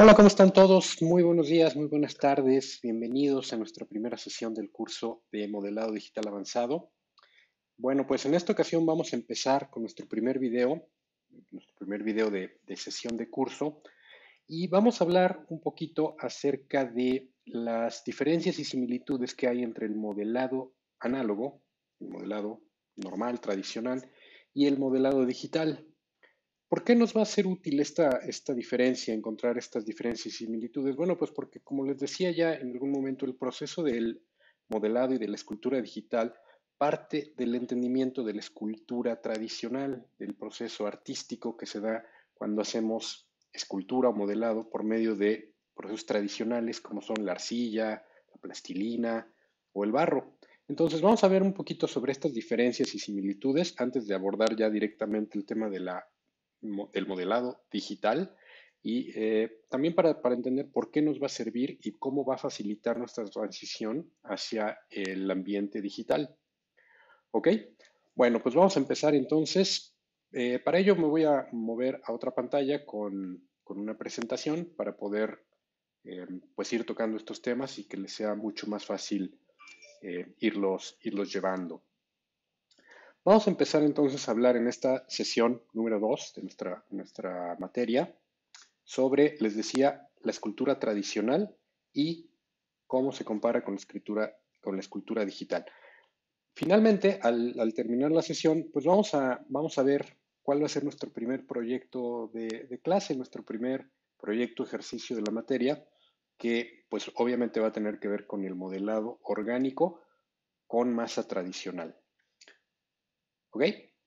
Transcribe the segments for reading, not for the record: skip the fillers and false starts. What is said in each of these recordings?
Hola, ¿cómo están todos? Muy buenos días, muy buenas tardes. Bienvenidos a nuestra primera sesión del curso de Modelado Digital Avanzado. Bueno, pues en esta ocasión vamos a empezar con nuestro primer video de sesión de curso, y vamos a hablar un poquito acerca de las diferencias y similitudes que hay entre el modelado análogo, el modelado normal, tradicional, y el modelado digital. ¿Por qué nos va a ser útil esta diferencia, encontrar estas diferencias y similitudes? Bueno, pues porque, como les decía ya en algún momento, el proceso del modelado y de la escultura digital parte del entendimiento de la escultura tradicional, del proceso artístico que se da cuando hacemos escultura o modelado por medio de procesos tradicionales como son la arcilla, la plastilina o el barro. Entonces, vamos a ver un poquito sobre estas diferencias y similitudes antes de abordar ya directamente el tema del modelado digital, y también para entender por qué nos va a servir y cómo va a facilitar nuestra transición hacia el ambiente digital. ¿Ok? Bueno, pues vamos a empezar entonces. Para ello me voy a mover a otra pantalla con una presentación para poder pues ir tocando estos temas y que les sea mucho más fácil irlos llevando. Vamos a empezar entonces a hablar en esta sesión número 2 de nuestra materia sobre, les decía, la escultura tradicional y cómo se compara con la escultura digital. Finalmente, al terminar la sesión, pues vamos a ver cuál va a ser nuestro primer proyecto de clase, nuestro primer proyecto ejercicio de la materia, que pues obviamente va a tener que ver con el modelado orgánico con masa tradicional. ¿Ok?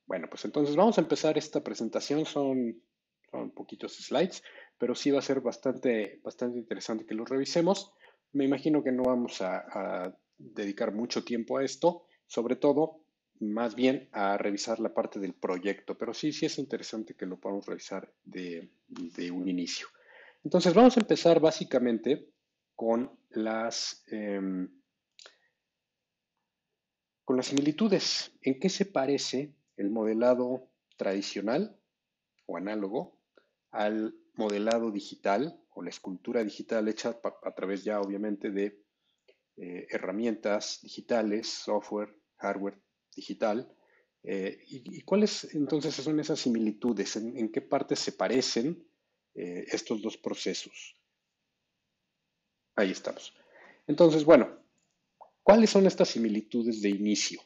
Bueno, pues entonces vamos a empezar esta presentación. Son poquitos slides, pero sí va a ser bastante interesante que los revisemos. Me imagino que no vamos a dedicar mucho tiempo a esto, sobre todo, más bien a revisar la parte del proyecto, pero sí es interesante que lo podamos revisar de un inicio. Entonces vamos a empezar básicamente con con las similitudes. ¿En qué se parece el modelado tradicional o análogo al modelado digital o la escultura digital hecha a través ya obviamente de herramientas digitales, software, hardware digital? ¿Y cuáles entonces son esas similitudes? ¿En qué partes se parecen estos dos procesos? Ahí estamos. Entonces, bueno, ¿cuáles son estas similitudes de inicio?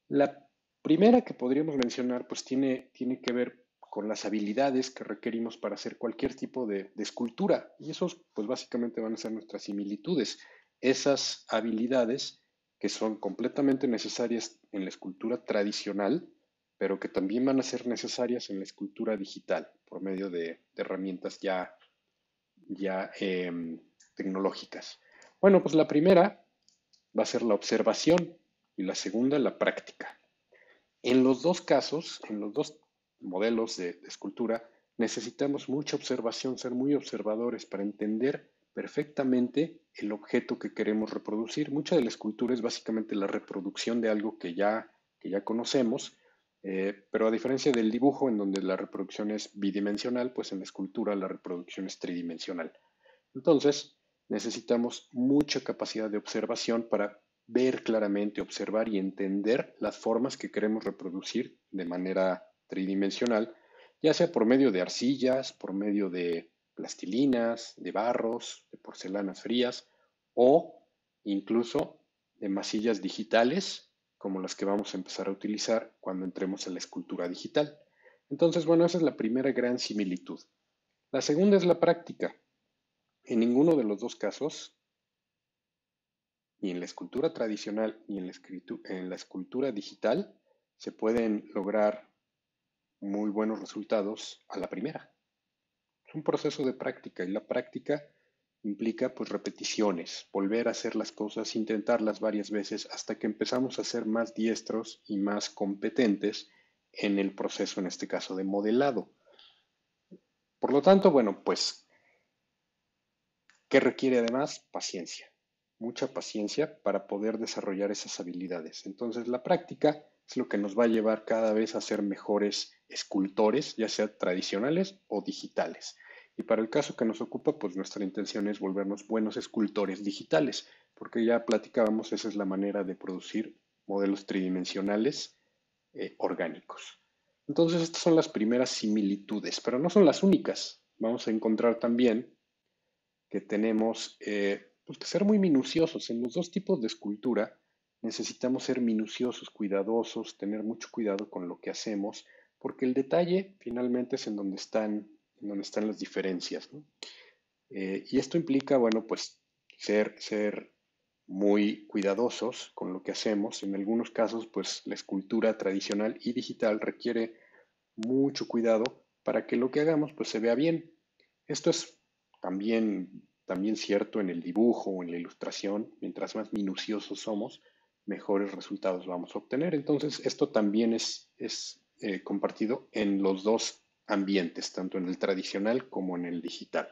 La primera que podríamos mencionar, pues tiene que ver con las habilidades que requerimos para hacer cualquier tipo de escultura. Y esos, pues básicamente van a ser nuestras similitudes. Esas habilidades que son completamente necesarias en la escultura tradicional, pero que también van a ser necesarias en la escultura digital por medio de herramientas ya tecnológicas. Bueno, pues la primera va a ser la observación y la segunda la práctica. En los dos casos, en los dos modelos de escultura, necesitamos mucha observación, ser muy observadores para entender perfectamente el objeto que queremos reproducir. Mucha de la escultura es básicamente la reproducción de algo que ya conocemos, pero a diferencia del dibujo, en donde la reproducción es bidimensional, pues en la escultura la reproducción es tridimensional. Entonces, necesitamos mucha capacidad de observación para ver claramente, observar y entender las formas que queremos reproducir de manera tridimensional, ya sea por medio de arcillas, por medio de plastilinas, de barros, de porcelanas frías o incluso de masillas digitales, como las que vamos a empezar a utilizar cuando entremos en la escultura digital. Entonces, bueno, esa es la primera gran similitud. La segunda es la práctica. En ninguno de los dos casos, ni en la escultura tradicional ni en la escultura digital, se pueden lograr muy buenos resultados a la primera. Es un proceso de práctica, y la práctica implica pues repeticiones, volver a hacer las cosas, intentarlas varias veces hasta que empezamos a ser más diestros y más competentes en el proceso, en este caso de modelado. Por lo tanto, bueno, pues, ¿qué requiere además? Paciencia, mucha paciencia para poder desarrollar esas habilidades. Entonces, la práctica es lo que nos va a llevar cada vez a ser mejores escultores, ya sea tradicionales o digitales. Y para el caso que nos ocupa, pues nuestra intención es volvernos buenos escultores digitales, porque ya platicábamos, esa es la manera de producir modelos tridimensionales orgánicos. Entonces, estas son las primeras similitudes, pero no son las únicas. Vamos a encontrar también que tenemos pues, que ser muy minuciosos. En los dos tipos de escultura necesitamos ser minuciosos, cuidadosos, tener mucho cuidado con lo que hacemos, porque el detalle finalmente es en donde están las diferencias, ¿no? Y esto implica, bueno, pues ser muy cuidadosos con lo que hacemos. En algunos casos, pues la escultura tradicional y digital requiere mucho cuidado para que lo que hagamos pues se vea bien. Esto es también cierto en el dibujo o en la ilustración. Mientras más minuciosos somos, mejores resultados vamos a obtener. Entonces, esto también es compartido en los dos ambientes, tanto en el tradicional como en el digital.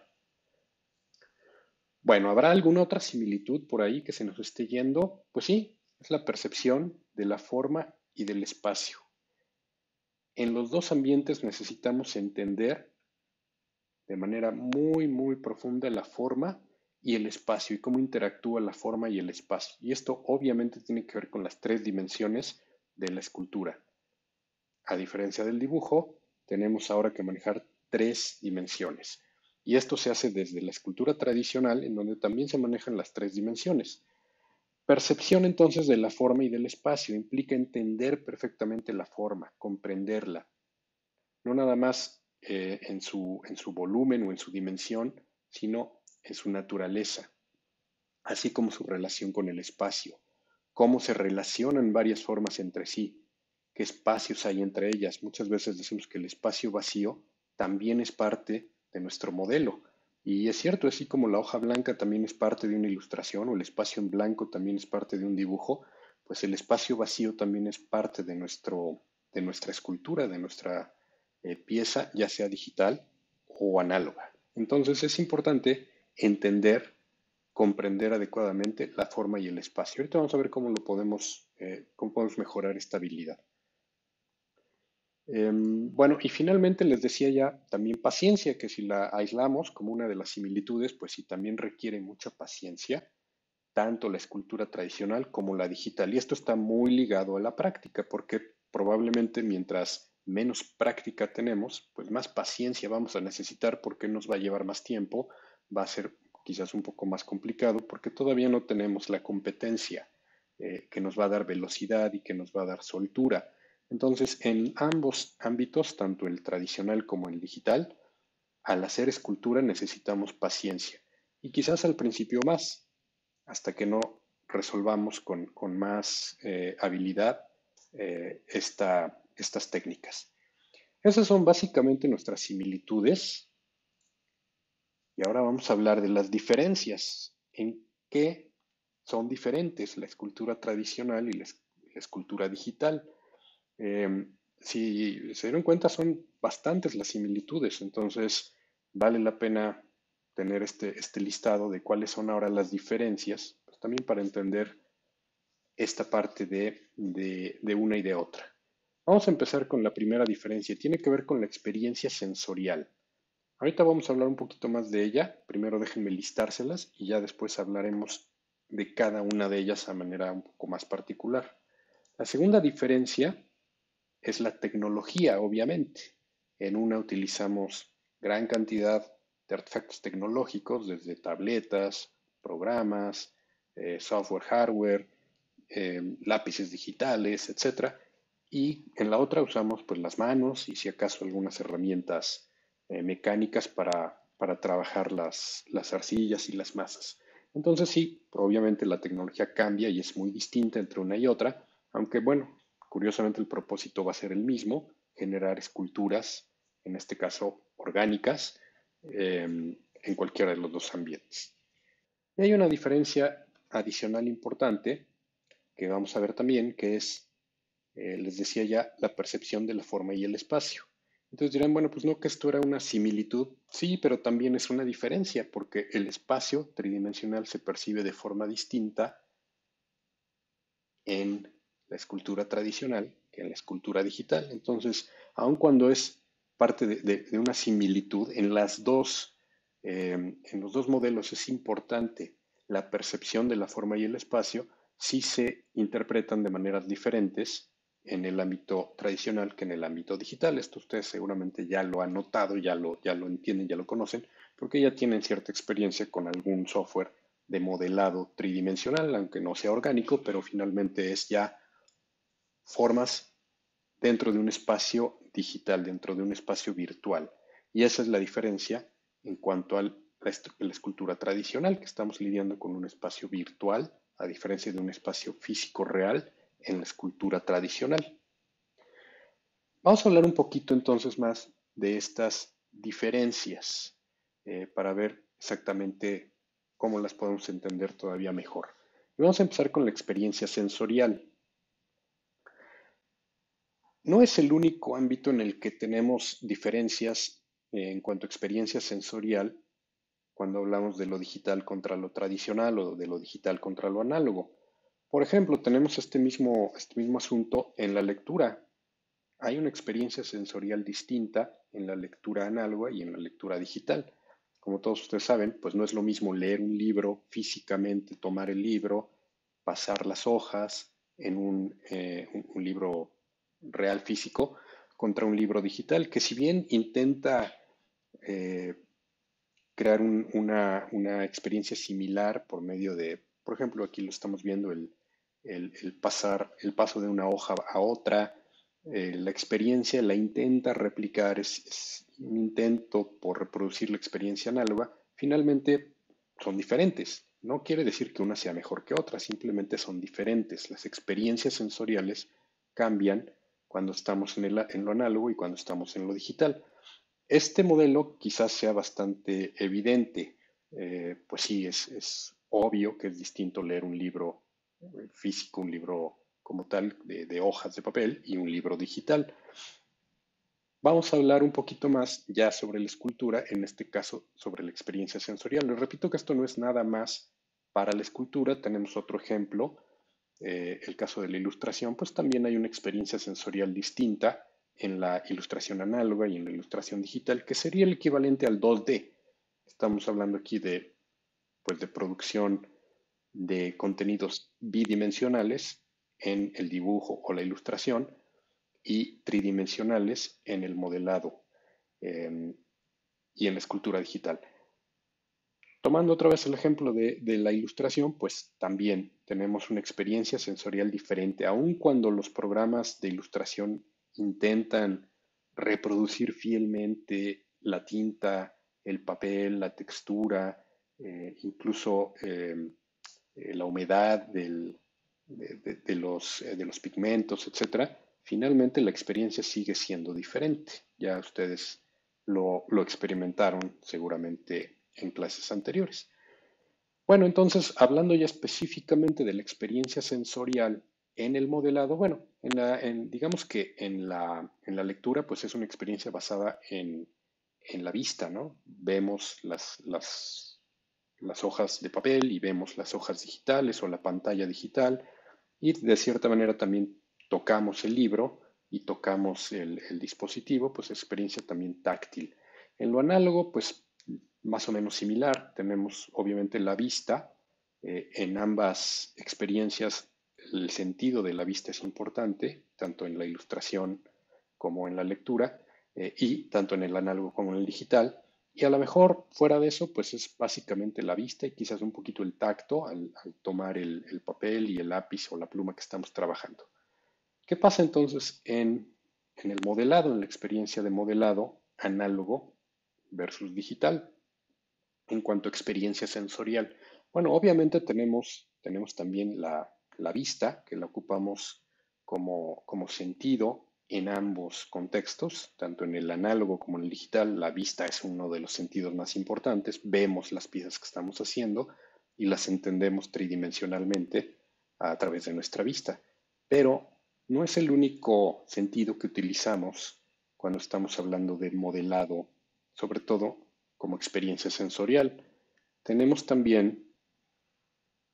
Bueno, ¿habrá alguna otra similitud por ahí que se nos esté yendo? Pues sí, es la percepción de la forma y del espacio. En los dos ambientes necesitamos entender de manera muy profunda la forma y el espacio y cómo interactúa la forma y el espacio. Y esto obviamente tiene que ver con las tres dimensiones de la escultura. A diferencia del dibujo, tenemos ahora que manejar tres dimensiones. Y esto se hace desde la escultura tradicional, en donde también se manejan las tres dimensiones. Percepción entonces de la forma y del espacio implica entender perfectamente la forma, comprenderla, no nada más en su volumen o en su dimensión, sino en su naturaleza, así como su relación con el espacio, cómo se relacionan varias formas entre sí, qué espacios hay entre ellas. Muchas veces decimos que el espacio vacío también es parte de nuestro modelo. Y es cierto, así como la hoja blanca también es parte de una ilustración o el espacio en blanco también es parte de un dibujo, pues el espacio vacío también es parte de nuestra escultura, de nuestra pieza, ya sea digital o análoga. Entonces es importante entender, comprender adecuadamente la forma y el espacio. Ahorita vamos a ver cómo podemos mejorar esta habilidad. Bueno, y finalmente les decía ya también paciencia, que si la aislamos como una de las similitudes, pues sí también requiere mucha paciencia, tanto la escultura tradicional como la digital. Y esto está muy ligado a la práctica, porque probablemente mientras menos práctica tenemos, pues más paciencia vamos a necesitar porque nos va a llevar más tiempo, va a ser quizás un poco más complicado porque todavía no tenemos la competencia que nos va a dar velocidad y que nos va a dar soltura. Entonces, en ambos ámbitos, tanto el tradicional como el digital, al hacer escultura necesitamos paciencia y quizás al principio más, hasta que no resolvamos con más habilidad estas técnicas. Esas son básicamente nuestras similitudes y ahora vamos a hablar de las diferencias. ¿En qué son diferentes la escultura tradicional y la escultura digital? Si se dieron cuenta, son bastantes las similitudes, entonces vale la pena tener este listado de cuáles son ahora las diferencias, pues también para entender esta parte de una y de otra. Vamos a empezar con la primera diferencia, tiene que ver con la experiencia sensorial. Ahorita vamos a hablar un poquito más de ella, primero déjenme listárselas y ya después hablaremos de cada una de ellas a manera un poco más particular. La segunda diferencia es la tecnología, obviamente. En una utilizamos gran cantidad de artefactos tecnológicos, desde tabletas, programas, software, hardware, lápices digitales, etcétera. Y en la otra usamos pues las manos y si acaso algunas herramientas mecánicas para trabajar las arcillas y las masas. Entonces sí, obviamente la tecnología cambia y es muy distinta entre una y otra, aunque bueno, curiosamente el propósito va a ser el mismo, generar esculturas, en este caso orgánicas, en cualquiera de los dos ambientes. Y hay una diferencia adicional importante que vamos a ver también, que es, les decía ya, la percepción de la forma y el espacio. Entonces dirán, bueno, pues no, que esto era una similitud. Sí, pero también es una diferencia, porque el espacio tridimensional se percibe de forma distinta en la escultura tradicional que en la escultura digital. Entonces, aun cuando es parte de una similitud. En los dos modelos es importante la percepción de la forma y el espacio, sí se interpretan de maneras diferentes en el ámbito tradicional que en el ámbito digital. Esto ustedes seguramente ya lo han notado, ya lo entienden, ya lo conocen, porque ya tienen cierta experiencia con algún software de modelado tridimensional, aunque no sea orgánico, pero finalmente es ya formas dentro de un espacio digital, dentro de un espacio virtual. Y esa es la diferencia en cuanto a la escultura tradicional, que estamos lidiando con un espacio virtual, a diferencia de un espacio físico real en la escultura tradicional. Vamos a hablar un poquito entonces más de estas diferencias para ver exactamente cómo las podemos entender todavía mejor. Y vamos a empezar con la experiencia sensorial. No es el único ámbito en el que tenemos diferencias en cuanto a experiencia sensorial cuando hablamos de lo digital contra lo tradicional o de lo digital contra lo análogo. Por ejemplo, tenemos este mismo asunto en la lectura. Hay una experiencia sensorial distinta en la lectura análoga y en la lectura digital. Como todos ustedes saben, pues no es lo mismo leer un libro físicamente, tomar el libro, pasar las hojas en un libro real físico contra un libro digital, que si bien intenta eh, crear una experiencia similar por medio de, por ejemplo, aquí lo estamos viendo, el paso de una hoja a otra, la experiencia la intenta replicar, es un intento por reproducir la experiencia análoga, finalmente son diferentes. No quiere decir que una sea mejor que otra, simplemente son diferentes. Las experiencias sensoriales cambian cuando estamos en lo análogo y cuando estamos en lo digital. Este modelo quizás sea bastante evidente. Pues sí, es obvio que es distinto leer un libro físico, un libro como tal de hojas de papel y un libro digital. Vamos a hablar un poquito más ya sobre la escultura, en este caso sobre la experiencia sensorial. Les repito que esto no es nada más para la escultura. Tenemos otro ejemplo, el caso de la ilustración, pues también hay una experiencia sensorial distinta en la ilustración análoga y en la ilustración digital, que sería el equivalente al 2D. Estamos hablando aquí pues, de producción de contenidos bidimensionales en el dibujo o la ilustración y tridimensionales en el modelado eh, y en la escultura digital. Tomando otra vez el ejemplo de la ilustración, pues también tenemos una experiencia sensorial diferente, aun cuando los programas de ilustración intentan reproducir fielmente la tinta, el papel, la textura, incluso la humedad de los pigmentos, etcétera. Finalmente la experiencia sigue siendo diferente. Ya ustedes lo experimentaron seguramente en clases anteriores. Bueno, entonces, hablando ya específicamente de la experiencia sensorial en el modelado, bueno, digamos que en la lectura, pues es una experiencia basada en la vista, ¿no? Vemos las hojas de papel y vemos las hojas digitales o la pantalla digital y de cierta manera también tocamos el libro y tocamos el dispositivo, pues experiencia también táctil. En lo análogo, pues más o menos similar, tenemos obviamente la vista. En ambas experiencias el sentido de la vista es importante, tanto en la ilustración como en la lectura, y tanto en el análogo como en el digital. Y a lo mejor fuera de eso, pues es básicamente la vista y quizás un poquito el tacto al tomar el papel y el lápiz o la pluma que estamos trabajando. ¿Qué pasa entonces en el modelado, en la experiencia de modelado análogo versus digital en cuanto a experiencia sensorial? Bueno, obviamente tenemos también la vista, que la ocupamos como sentido en ambos contextos, tanto en el análogo como en el digital. La vista es uno de los sentidos más importantes. Vemos las piezas que estamos haciendo y las entendemos tridimensionalmente a través de nuestra vista. Pero no es el único sentido que utilizamos cuando estamos hablando de modelado, sobre todo como experiencia sensorial. Tenemos también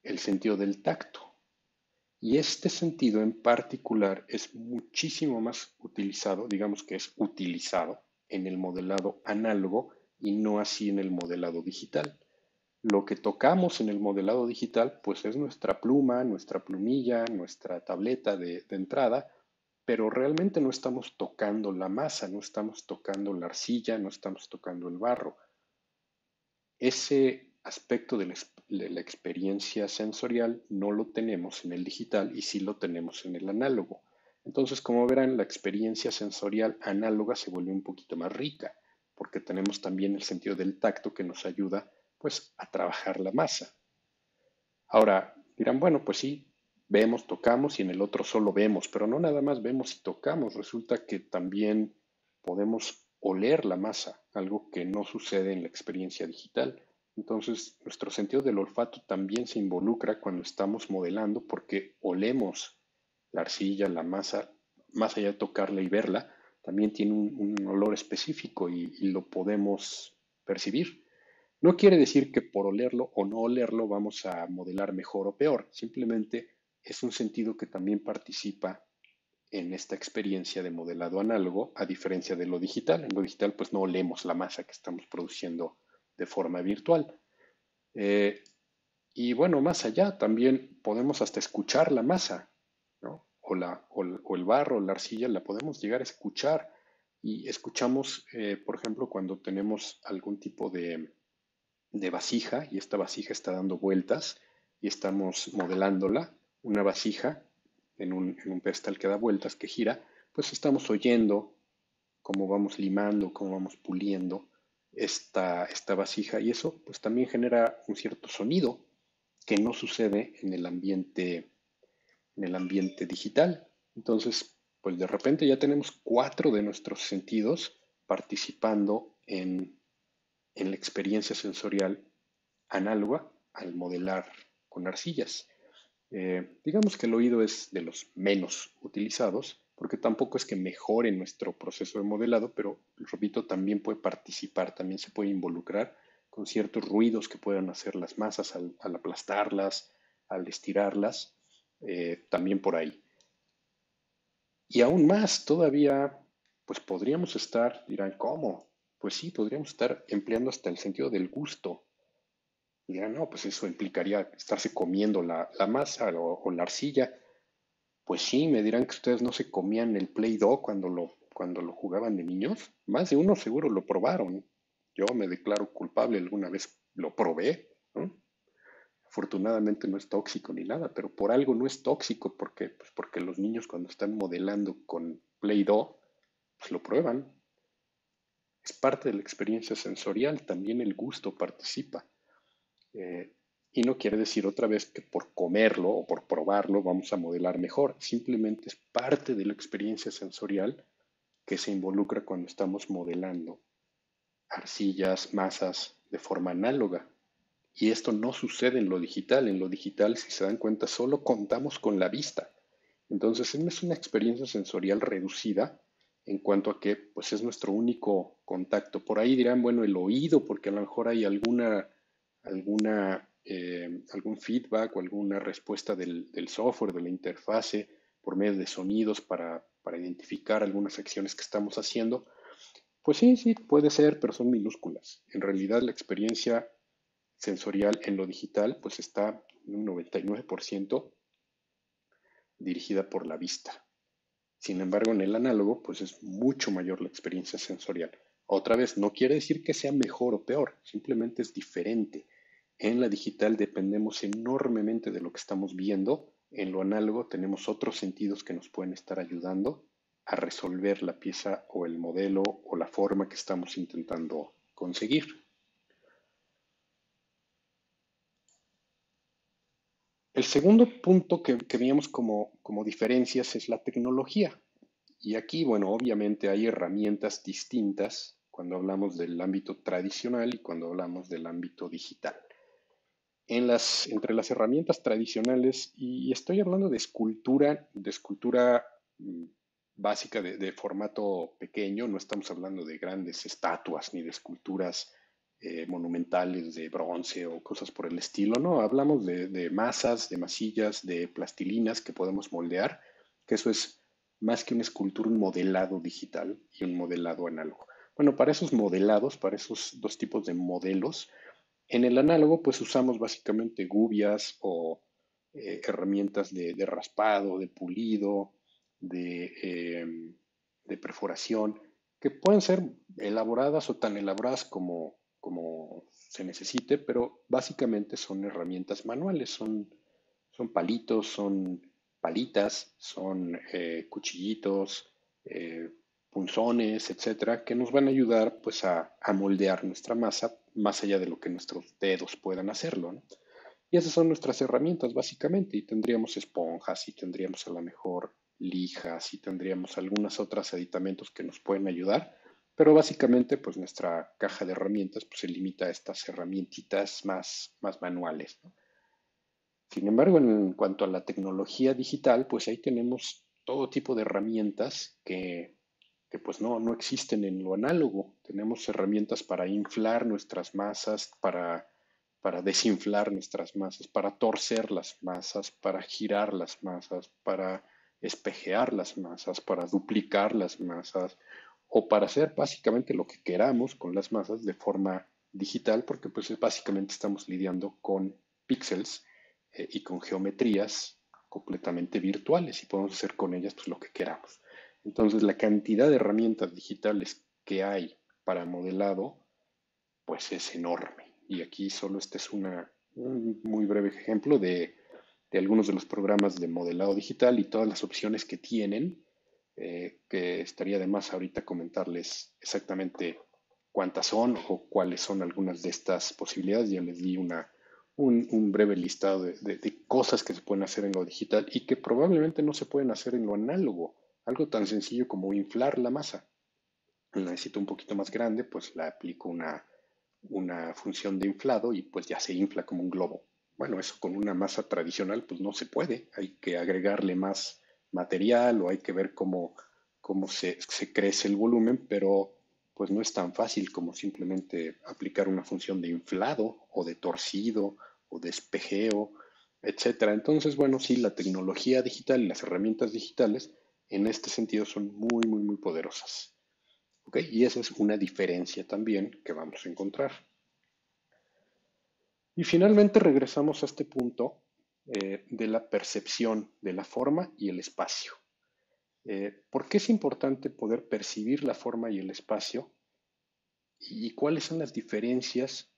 el sentido del tacto. Y este sentido en particular es muchísimo más utilizado, digamos que es utilizado, en el modelado análogo y no así en el modelado digital. Lo que tocamos en el modelado digital, pues es nuestra pluma, nuestra plumilla, nuestra tableta de entrada, pero realmente no estamos tocando la masa, no estamos tocando la arcilla, no estamos tocando el barro. Ese aspecto de la experiencia sensorial no lo tenemos en el digital y sí lo tenemos en el análogo. Entonces, como verán, la experiencia sensorial análoga se vuelve un poquito más rica, porque tenemos también el sentido del tacto que nos ayuda pues a trabajar la masa. Ahora dirán, bueno, pues sí, vemos, tocamos y en el otro solo vemos, pero no nada más vemos y tocamos, resulta que también podemos oler la masa, algo que no sucede en la experiencia digital. Entonces, nuestro sentido del olfato también se involucra cuando estamos modelando porque olemos la arcilla, la masa, más allá de tocarla y verla, también tiene un olor específico y lo podemos percibir. No quiere decir que por olerlo o no olerlo vamos a modelar mejor o peor, simplemente es un sentido que también participa en esta experiencia de modelado análogo, a diferencia de lo digital. En lo digital pues no olemos la masa que estamos produciendo de forma virtual. Eh, y bueno, más allá también podemos hasta escuchar la masa, ¿no? O el barro, la arcilla, la podemos llegar a escuchar y escuchamos, por ejemplo, cuando tenemos algún tipo de vasija y esta vasija está dando vueltas y estamos modelándola, una vasija en un pedestal que da vueltas, que gira, pues estamos oyendo cómo vamos limando, cómo vamos puliendo esta vasija y eso pues también genera un cierto sonido que no sucede en el ambiente digital. Entonces, pues de repente ya tenemos 4 de nuestros sentidos participando en la experiencia sensorial análoga al modelar con arcillas. Digamos que el oído es de los menos utilizados, porque tampoco es que mejore nuestro proceso de modelado, pero, repito, también puede participar, también se puede involucrar con ciertos ruidos que puedan hacer las masas al aplastarlas, al estirarlas, también por ahí. Y aún más, todavía, pues podríamos estar, dirán, ¿cómo? Pues sí, podríamos estar empleando hasta el sentido del gusto. Y dirán, no, pues eso implicaría estarse comiendo la masa o la arcilla. Pues sí, me dirán que ustedes no se comían el Play-Doh cuando lo jugaban de niños. Más de uno seguro lo probaron. Yo me declaro culpable, alguna vez lo probé, ¿no? Afortunadamente no es tóxico ni nada, pero por algo no es tóxico, porque los niños cuando están modelando con Play-Doh, pues lo prueban. Es parte de la experiencia sensorial, también el gusto participa. Eh, y no quiere decir otra vez que por comerlo o por probarlo vamos a modelar mejor. Simplemente es parte de la experiencia sensorial que se involucra cuando estamos modelando arcillas, masas de forma análoga. Y esto no sucede en lo digital. En lo digital, si se dan cuenta, solo contamos con la vista. Entonces, es una experiencia sensorial reducida en cuanto a que pues, es nuestro único contacto. Por ahí dirán, bueno, el oído, porque a lo mejor hay algún feedback o alguna respuesta del software, de la interfase, por medio de sonidos para identificar algunas acciones que estamos haciendo. Pues sí, sí, puede ser, pero son minúsculas. En realidad, la experiencia sensorial en lo digital, pues está en un 99% dirigida por la vista. Sin embargo, en el análogo, pues es mucho mayor la experiencia sensorial. Otra vez, no quiere decir que sea mejor o peor, simplemente es diferente. En la digital dependemos enormemente de lo que estamos viendo. En lo análogo tenemos otros sentidos que nos pueden estar ayudando a resolver la pieza o el modelo o la forma que estamos intentando conseguir. El segundo punto que veíamos como diferencias es la tecnología. Y aquí, bueno, obviamente hay herramientas distintas cuando hablamos del ámbito tradicional y cuando hablamos del ámbito digital. Entre las herramientas tradicionales, y estoy hablando de escultura básica de formato pequeño, no estamos hablando de grandes estatuas ni de esculturas monumentales de bronce o cosas por el estilo, no, hablamos de masas, de masillas, de plastilinas que podemos moldear, que eso es más que una escultura, un modelado digital y un modelado análogo. Bueno, para esos modelados, para esos dos tipos de modelos, en el análogo pues usamos básicamente gubias o herramientas de raspado, de pulido, de, de perforación, que pueden ser elaboradas o tan elaboradas como se necesite, pero básicamente son herramientas manuales, son palitos, son palitas, son cuchillitos, eh, punzones, etcétera, que nos van a ayudar pues a moldear nuestra masa más allá de lo que nuestros dedos puedan hacerlo, ¿no? Y esas son nuestras herramientas básicamente, y tendríamos esponjas, y tendríamos a lo mejor lijas, y tendríamos algunos otros aditamentos que nos pueden ayudar, pero básicamente pues nuestra caja de herramientas pues se limita a estas herramientitas más manuales, ¿no? Sin embargo, en cuanto a la tecnología digital, pues ahí tenemos todo tipo de herramientas que pues no existen en lo análogo. Tenemos herramientas para inflar nuestras masas, para desinflar nuestras masas, para torcer las masas, para girar las masas, para espejear las masas, para duplicar las masas o para hacer básicamente lo que queramos con las masas de forma digital, porque pues básicamente estamos lidiando con píxeles y con geometrías completamente virtuales y podemos hacer con ellas pues lo que queramos. Entonces la cantidad de herramientas digitales que hay para modelado pues es enorme. Y aquí solo este es un muy breve ejemplo de algunos de los programas de modelado digital y todas las opciones que tienen, que estaría de más ahorita comentarles exactamente cuántas son o cuáles son algunas de estas posibilidades. Ya les di un breve listado de cosas que se pueden hacer en lo digital y que probablemente no se pueden hacer en lo análogo. Algo tan sencillo como inflar la masa. La necesito un poquito más grande, pues la aplico una función de inflado y pues ya se infla como un globo. Bueno, eso con una masa tradicional pues no se puede, hay que agregarle más material o hay que ver cómo se crece el volumen, pero pues no es tan fácil como simplemente aplicar una función de inflado o de torcido o de espejeo, etcétera. Entonces, bueno, sí, la tecnología digital y las herramientas digitales en este sentido son muy poderosas. ¿Ok? Y esa es una diferencia también que vamos a encontrar. Y finalmente regresamos a este punto de la percepción de la forma y el espacio. ¿Por qué es importante poder percibir la forma y el espacio? ¿Y cuáles son las diferencias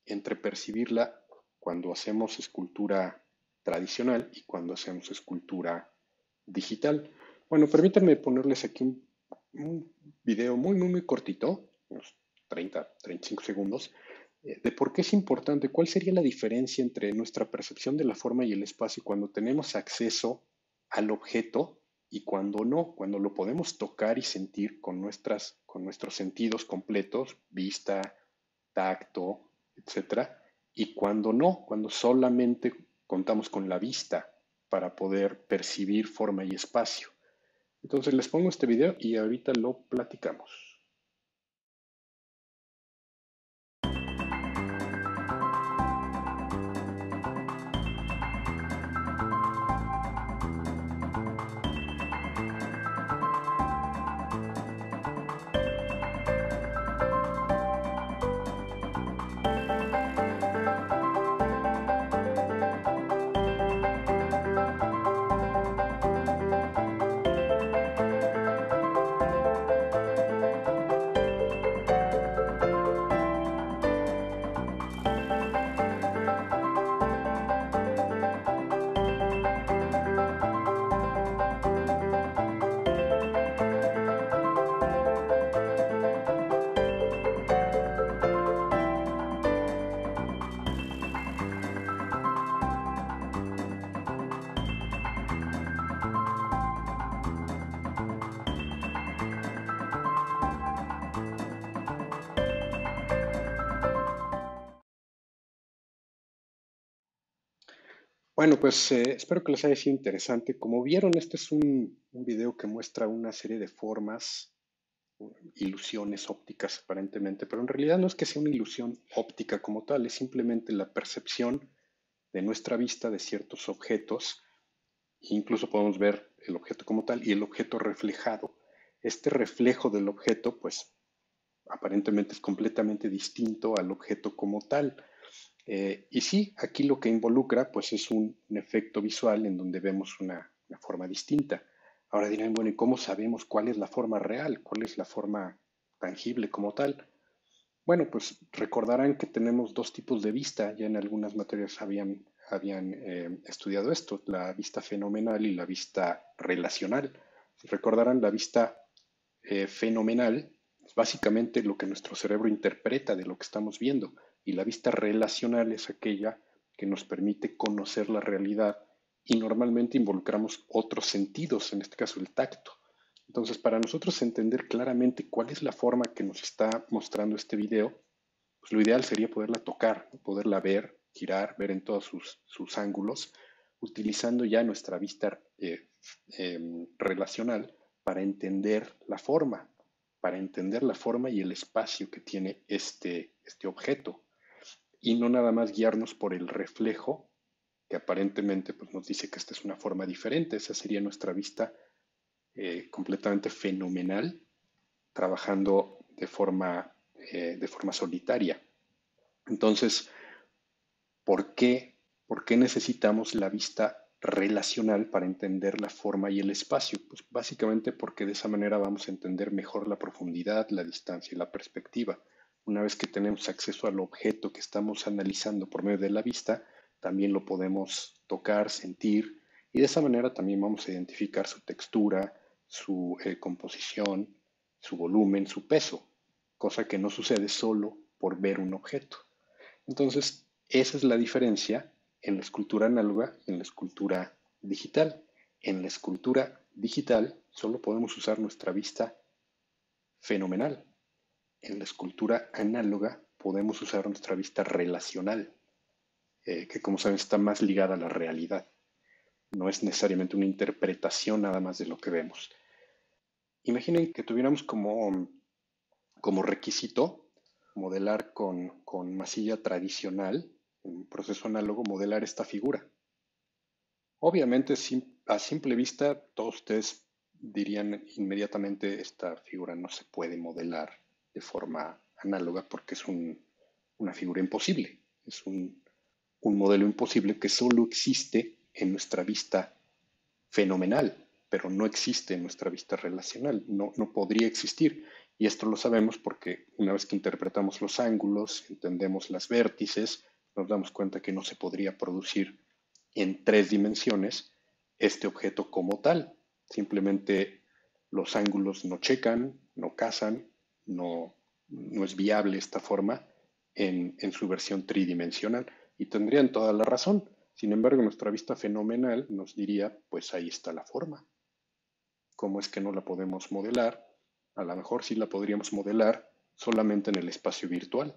entre percibirla cuando hacemos escultura tradicional y cuando hacemos escultura digital? Bueno, permítanme ponerles aquí un video muy cortito, unos 35 segundos, de por qué es importante, cuál sería la diferencia entre nuestra percepción de la forma y el espacio cuando tenemos acceso al objeto y cuando no, cuando lo podemos tocar y sentir con nuestros sentidos completos, vista, tacto, etcétera, y cuando no, cuando solamente contamos con la vista para poder percibir forma y espacio. Entonces les pongo este video y ahorita lo platicamos. Bueno, pues espero que les haya sido interesante. Como vieron, este es un video que muestra una serie de formas, ilusiones ópticas aparentemente, pero en realidad no es que sea una ilusión óptica como tal, es simplemente la percepción de nuestra vista de ciertos objetos. Incluso podemos ver el objeto como tal y el objeto reflejado. Este reflejo del objeto, pues aparentemente es completamente distinto al objeto como tal. Y sí, aquí lo que involucra pues es un efecto visual en donde vemos una forma distinta. Ahora dirán, bueno, ¿y cómo sabemos cuál es la forma real? ¿Cuál es la forma tangible como tal? Bueno, pues recordarán que tenemos dos tipos de vista. Ya en algunas materias habían estudiado esto, la vista fenomenal y la vista relacional. Recordarán la vista fenomenal, es básicamente lo que nuestro cerebro interpreta de lo que estamos viendo, y la vista relacional es aquella que nos permite conocer la realidad y normalmente involucramos otros sentidos, en este caso el tacto. Entonces, para nosotros entender claramente cuál es la forma que nos está mostrando este video, pues lo ideal sería poderla tocar, poderla ver, girar, ver en todos sus ángulos, utilizando ya nuestra vista relacional para entender la forma y el espacio que tiene este objeto, y no nada más guiarnos por el reflejo, que aparentemente pues, nos dice que esta es una forma diferente. Esa sería nuestra vista completamente fenomenal, trabajando de forma solitaria. Entonces, ¿por qué necesitamos la vista relacional para entender la forma y el espacio? Pues básicamente porque de esa manera vamos a entender mejor la profundidad, la distancia y la perspectiva. Una vez que tenemos acceso al objeto que estamos analizando por medio de la vista, también lo podemos tocar, sentir, y de esa manera también vamos a identificar su textura, su composición, su volumen, su peso, cosa que no sucede solo por ver un objeto. Entonces, esa es la diferencia en la escultura análoga y en la escultura digital. En la escultura digital solo podemos usar nuestra vista fenomenal. En la escultura análoga podemos usar nuestra vista relacional, que como saben está más ligada a la realidad. No es necesariamente una interpretación nada más de lo que vemos. Imaginen que tuviéramos como requisito modelar con masilla tradicional, en un proceso análogo, modelar esta figura. Obviamente, a simple vista, todos ustedes dirían inmediatamente esta figura no se puede modelar de forma análoga porque es una figura imposible. Es un modelo imposible que solo existe en nuestra vista fenomenal, pero no existe en nuestra vista relacional, no podría existir. Y esto lo sabemos porque una vez que interpretamos los ángulos, entendemos las vértices, nos damos cuenta que no se podría producir en tres dimensiones este objeto como tal. Simplemente los ángulos no checan, no casan, no es viable esta forma en su versión tridimensional. Y tendrían toda la razón. Sin embargo, nuestra vista fenomenal nos diría, pues ahí está la forma. ¿Cómo es que no la podemos modelar? A lo mejor sí la podríamos modelar solamente en el espacio virtual.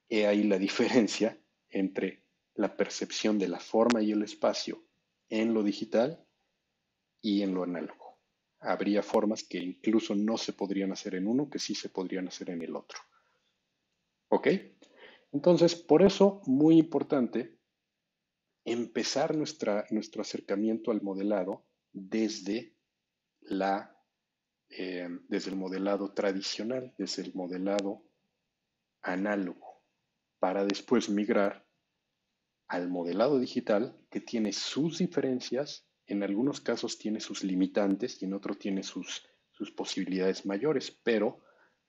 He ahí la diferencia entre la percepción de la forma y el espacio en lo digital y en lo análogo. Habría formas que incluso no se podrían hacer en uno, que sí se podrían hacer en el otro. ¿Ok? Entonces, por eso, muy importante empezar nuestro acercamiento al modelado desde desde el modelado tradicional, desde el modelado análogo, para después migrar al modelado digital que tiene sus diferencias, en algunos casos tiene sus limitantes y en otros tiene sus posibilidades mayores, pero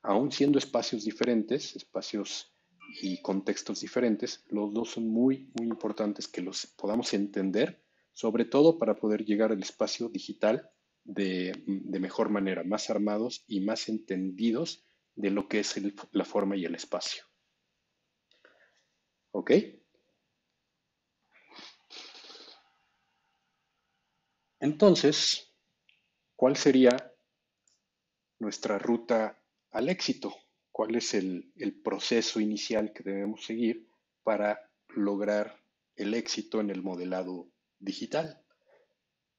aún siendo espacios diferentes, espacios y contextos diferentes, los dos son muy importantes que los podamos entender, sobre todo para poder llegar al espacio digital de mejor manera, más armados y más entendidos de lo que es la forma y el espacio. ¿Ok? Entonces, ¿cuál sería nuestra ruta al éxito? ¿Cuál es el proceso inicial que debemos seguir para lograr el éxito en el modelado digital?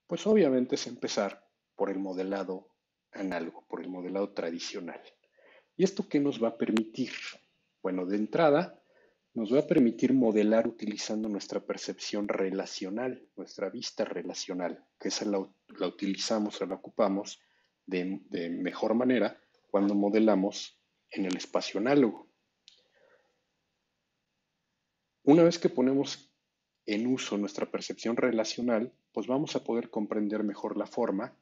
Pues obviamente es empezar por el modelado análogo, por el modelado tradicional. ¿Y esto qué nos va a permitir? Bueno, de entrada, nos va a permitir modelar utilizando nuestra percepción relacional, nuestra vista relacional, que esa la utilizamos o la ocupamos de mejor manera cuando modelamos en el espacio análogo. Una vez que ponemos en uso nuestra percepción relacional, pues vamos a poder comprender mejor la forma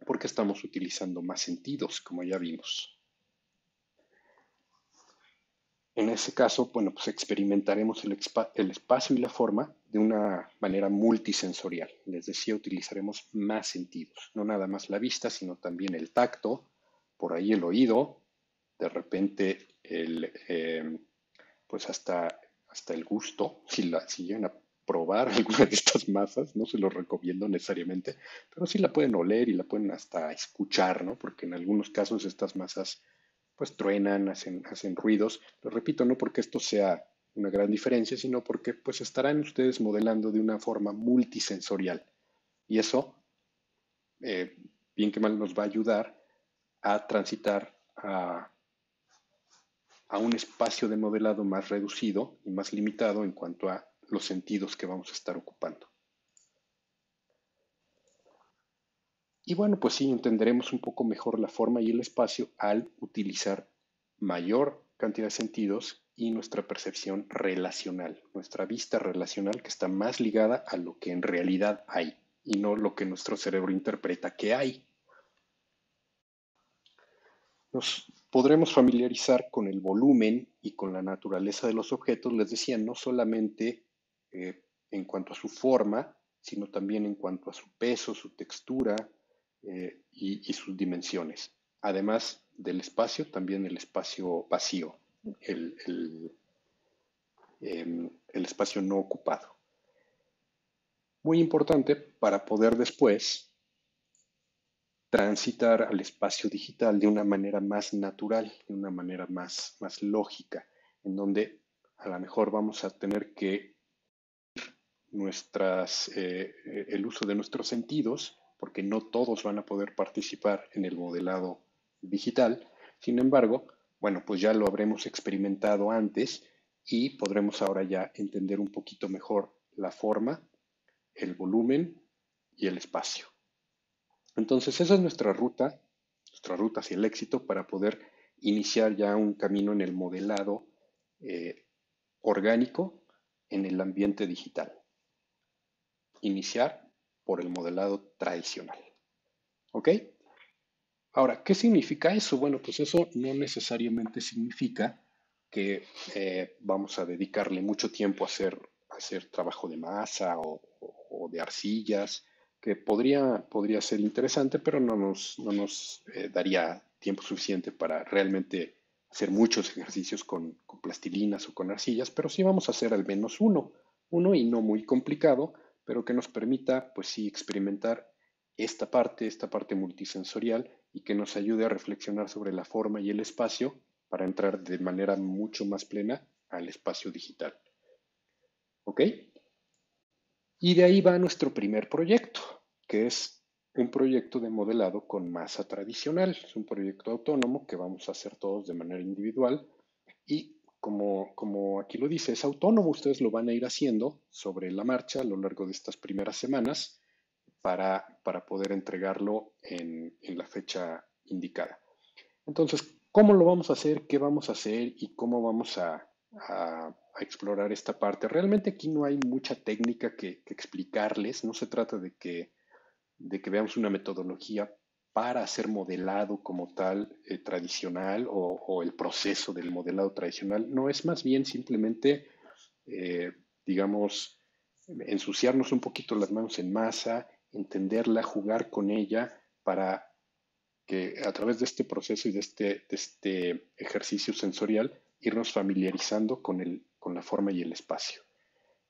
porque estamos utilizando más sentidos, como ya vimos. En ese caso, bueno, pues experimentaremos el espacio y la forma de una manera multisensorial. Les decía, utilizaremos más sentidos, no nada más la vista, sino también el tacto, por ahí el oído, de repente pues hasta el gusto, si llegan a probar alguna de estas masas, no se los recomiendo necesariamente, pero sí la pueden oler y la pueden hasta escuchar, ¿no? Porque en algunos casos estas masas pues truenan, hacen ruidos. Lo repito, no porque esto sea una gran diferencia, sino porque pues estarán ustedes modelando de una forma multisensorial. Y eso, eh, bien que mal, nos va a ayudar a transitar a un espacio de modelado más reducido y más limitado en cuanto a los sentidos que vamos a estar ocupando. Y bueno, pues sí, entenderemos un poco mejor la forma y el espacio al utilizar mayor cantidad de sentidos y nuestra percepción relacional, nuestra vista relacional que está más ligada a lo que en realidad hay y no lo que nuestro cerebro interpreta que hay. Nos podremos familiarizar con el volumen y con la naturaleza de los objetos, les decía, no solamente en cuanto a su forma, sino también en cuanto a su peso, su textura y sus dimensiones. Además del espacio, también el espacio vacío, el, el, el espacio no ocupado. Muy importante para poder después transitar al espacio digital de una manera más natural, de una manera más lógica, en donde a lo mejor vamos a tener que el uso de nuestros sentidos, porque no todos van a poder participar en el modelado digital. Sin embargo, bueno, pues ya lo habremos experimentado antes y podremos ahora ya entender un poquito mejor la forma, el volumen y el espacio. Entonces, esa es nuestra ruta hacia el éxito para poder iniciar ya un camino en el modelado eh, orgánico en el ambiente digital. Iniciar por el modelado tradicional. ¿Ok? Ahora, ¿qué significa eso? Bueno, pues eso no necesariamente significa que vamos a dedicarle mucho tiempo a hacer trabajo de masa o de arcillas, que podría ser interesante, pero no nos daría tiempo suficiente para realmente hacer muchos ejercicios con plastilinas o con arcillas, pero sí vamos a hacer al menos uno y no muy complicado, pero que nos permita, pues sí, experimentar esta parte multisensorial y que nos ayude a reflexionar sobre la forma y el espacio para entrar de manera mucho más plena al espacio digital. ¿Ok? Y de ahí va nuestro primer proyecto, que es un proyecto de modelado con masa tradicional. Es un proyecto autónomo que vamos a hacer todos de manera individual y como aquí lo dice, es autónomo. Ustedes lo van a ir haciendo sobre la marcha a lo largo de estas primeras semanas para poder entregarlo en la fecha indicada. Entonces, ¿cómo lo vamos a hacer? ¿Qué vamos a hacer? ¿Y cómo vamos a explorar esta parte? Realmente aquí no hay mucha técnica que explicarles. No se trata de que veamos una metodología para hacer modelado como tal tradicional o el proceso del modelado tradicional. No, es más bien simplemente, eh, digamos, ensuciarnos un poquito las manos en masa, entenderla, jugar con ella para que a través de este proceso y de este ejercicio sensorial irnos familiarizando con la forma y el espacio.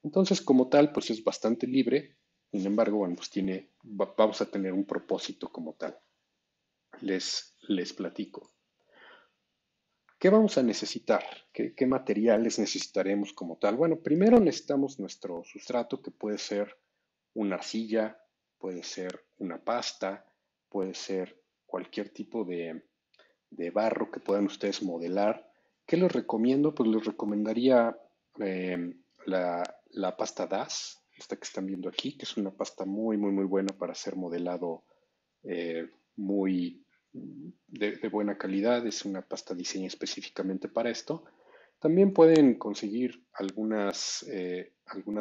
Entonces, como tal, pues es bastante libre. Sin embargo, bueno, pues vamos a tener un propósito como tal. Les platico. ¿Qué vamos a necesitar? ¿Qué materiales necesitaremos como tal? Bueno, primero necesitamos nuestro sustrato, que puede ser una arcilla, puede ser una pasta, puede ser cualquier tipo de barro que puedan ustedes modelar. ¿Qué les recomiendo? Pues les recomendaría la pasta DAS, esta que están viendo aquí, que es una pasta muy, muy, muy buena para hacer modelado muy, de buena calidad, es una pasta diseñada específicamente para esto. También pueden conseguir algunas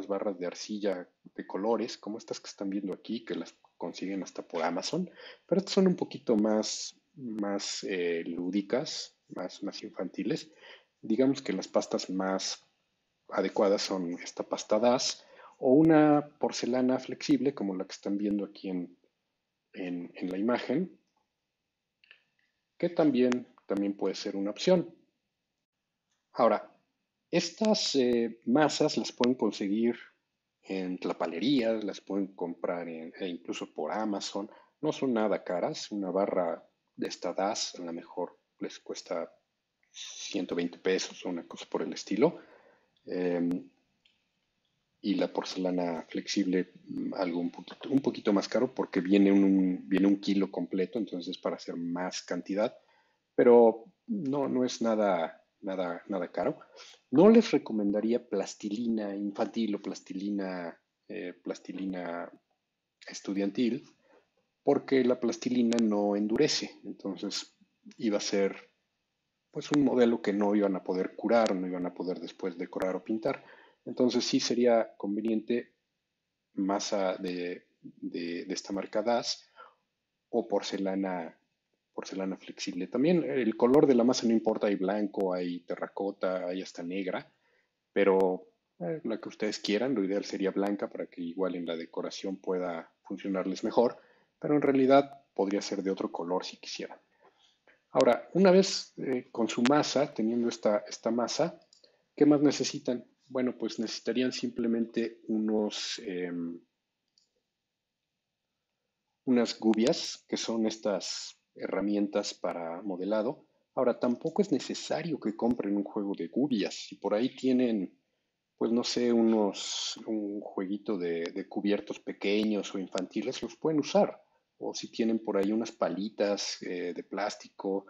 barras de arcilla de colores, como estas que están viendo aquí, que las consiguen hasta por Amazon, pero estas son un poquito más lúdicas, más infantiles. Digamos que las pastas más adecuadas son esta pasta DAS o una porcelana flexible, como la que están viendo aquí en la imagen, que también puede ser una opción. Ahora, estas masas las pueden conseguir en tlapalerías, las pueden comprar incluso por Amazon. No son nada caras. Una barra de esta DAS a lo mejor les cuesta 120 pesos o una cosa por el estilo. Eh, y la porcelana flexible algo un poquito más caro porque viene un kilo completo, entonces para hacer más cantidad, pero no es nada caro. No les recomendaría plastilina infantil o plastilina estudiantil porque la plastilina no endurece, entonces iba a ser pues un modelo que no iban a poder curar, no iban a poder después decorar o pintar. Entonces sí sería conveniente masa de esta marca DAS o porcelana flexible. También el color de la masa no importa, hay blanco, hay terracota, hay hasta negra, pero la que ustedes quieran, lo ideal sería blanca para que igual en la decoración pueda funcionarles mejor, pero en realidad podría ser de otro color si quisieran. Ahora, una vez con su masa, teniendo esta masa, ¿qué más necesitan? Bueno, pues necesitarían simplemente unas gubias, que son estas herramientas para modelado. Ahora, tampoco es necesario que compren un juego de gubias. Si por ahí tienen, pues no sé, un jueguito de cubiertos pequeños o infantiles, los pueden usar. O si tienen por ahí unas palitas de plástico,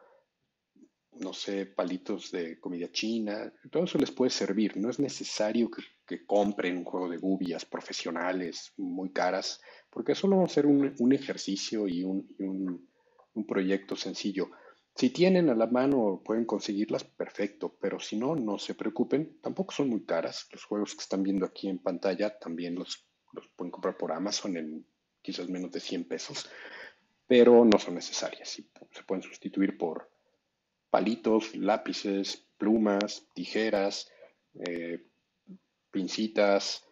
no sé, palitos de comida china, todo eso les puede servir. No es necesario que compren un juego de gubias profesionales muy caras, porque solo va a ser un ejercicio y un proyecto sencillo. Si tienen a la mano, pueden conseguirlas, perfecto, pero si no, no se preocupen, tampoco son muy caras. Los juegos que están viendo aquí en pantalla también los pueden comprar por Amazon en quizás menos de 100 pesos, pero no son necesarias y se pueden sustituir por palitos, lápices, plumas, tijeras, eh, pincitas,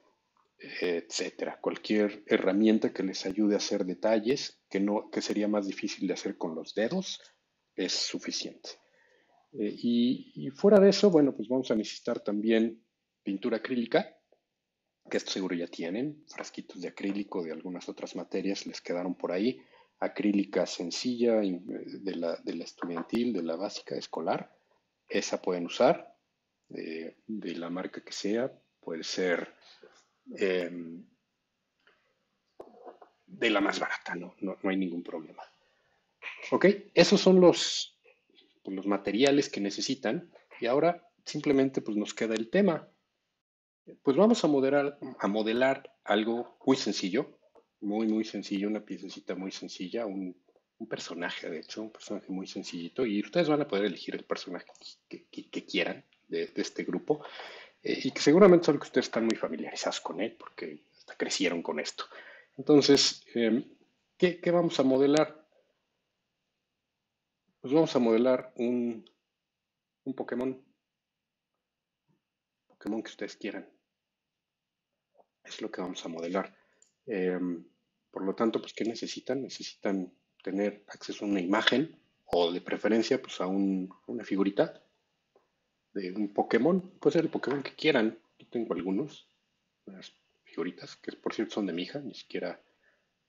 etcétera. Cualquier herramienta que les ayude a hacer detalles que sería más difícil de hacer con los dedos es suficiente. Y fuera de eso, bueno, pues vamos a necesitar también pintura acrílica, que esto seguro ya tienen, frasquitos de acrílico de algunas otras materias les quedaron por ahí, acrílica sencilla de la estudiantil, de la básica escolar, esa pueden usar, de la marca que sea, puede ser eh, de la más barata, no hay ningún problema. Ok, esos son los materiales que necesitan y ahora simplemente pues nos queda el tema. Pues vamos a modelar algo muy sencillo, muy sencillo, una piececita muy sencilla, un personaje, de hecho, un personaje muy sencillito, y ustedes van a poder elegir el personaje que quieran de este grupo, y que seguramente son que ustedes están muy familiarizados con él, porque hasta crecieron con esto. Entonces, ¿qué vamos a modelar? Pues vamos a modelar un Pokémon que ustedes quieran. Es lo que vamos a modelar. Eh, por lo tanto, pues, ¿qué necesitan? Necesitan tener acceso a una imagen o de preferencia, pues, una figurita de un Pokémon. Puede ser el Pokémon que quieran. Yo tengo unas figuritas, que por cierto son de mi hija, ni siquiera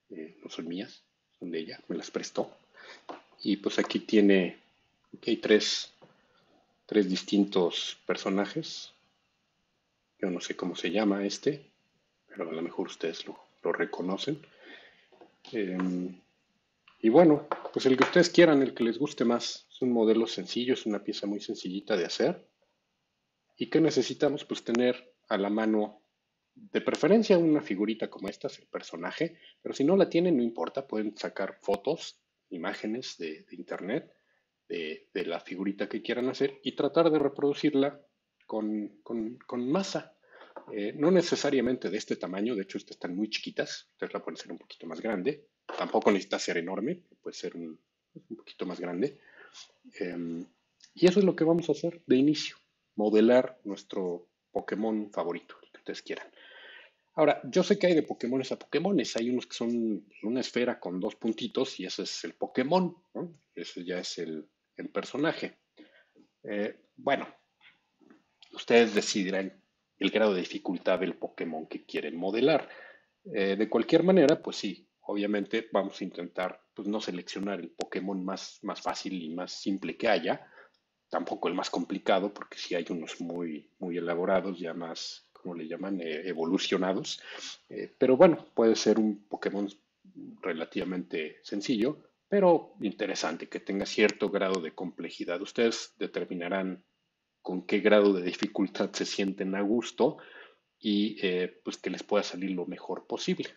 no son mías, son de ella, me las prestó. Y pues aquí hay tres distintos personajes. Yo no sé cómo se llama pero a lo mejor ustedes lo reconocen. Eh, y bueno, pues el que ustedes quieran, el que les guste más. Es un modelo sencillo, es una pieza muy sencillita de hacer. ¿Y qué necesitamos? Pues tener a la mano, de preferencia, una figurita como esta, es el personaje, pero si no la tienen, no importa, pueden sacar fotos imágenes de internet de la figurita que quieran hacer y tratar de reproducirla con masa. No necesariamente de este tamaño, de hecho estas están muy chiquitas, ustedes la pueden hacer un poquito más grande, tampoco necesita ser enorme, puede ser un poquito más grande. Eh, y eso es lo que vamos a hacer de inicio, modelar nuestro Pokémon favorito, el que ustedes quieran. Ahora, yo sé que hay de Pokémones a Pokémones. Hay unos que son una esfera con dos puntitos y ese es el Pokémon, ¿no? Ese ya es el personaje. Bueno, ustedes decidirán el grado de dificultad del Pokémon que quieren modelar. De cualquier manera, pues sí, obviamente vamos a intentar pues, no seleccionar el Pokémon más fácil y más simple que haya, tampoco el más complicado, porque sí hay unos muy elaborados, ya más, ¿cómo le llaman? Evolucionados. Pero bueno, puede ser un Pokémon relativamente sencillo, pero interesante, que tenga cierto grado de complejidad. Ustedes determinarán con qué grado de dificultad se sienten a gusto y pues que les pueda salir lo mejor posible.